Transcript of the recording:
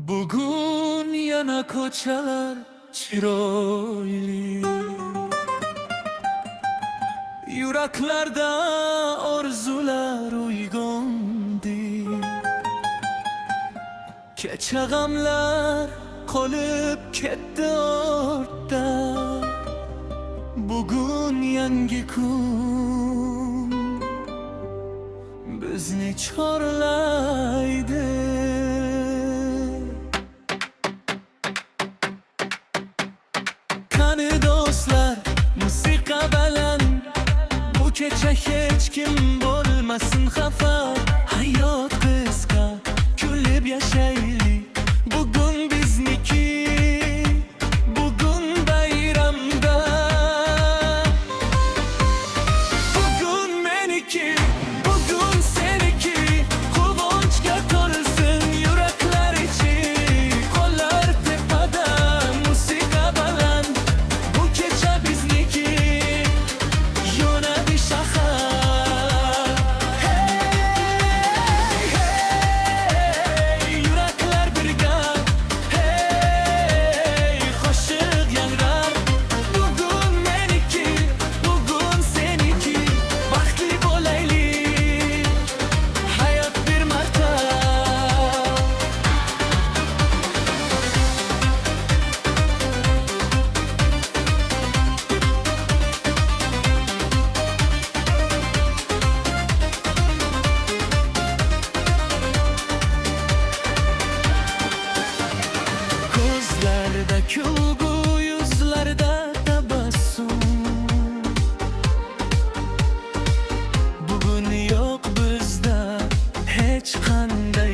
Bugun yana ko'chalar chiroyli, yuraklarda orzular uyg'ondi. Kecha g'amlar qolib ketdi ortda, bugun yangi kun bizni chorlaydi. Qani do'stlar, musiqa baland, bu kecha hech kim bo'lmasin xafa. Hayot qisqa, kulib yashaylik, bugun bizniki, bugun bayramda. Bugun meniki, bugun seniki, quvonchga to'lsin yuraklar ichi. Qo'llar tepada, musiqa baland, bu kecha bizniki, yonadi shahar. Hey, hey, yuraklar birga, hey, qo'shiq yangrar. Bugun meniki, bugun seniki, baxtli bo'laylik, hayot bir marta. Ko'zlarda kulgu, yuzlarda tabassum. Bugun yo'q bizda hech qanday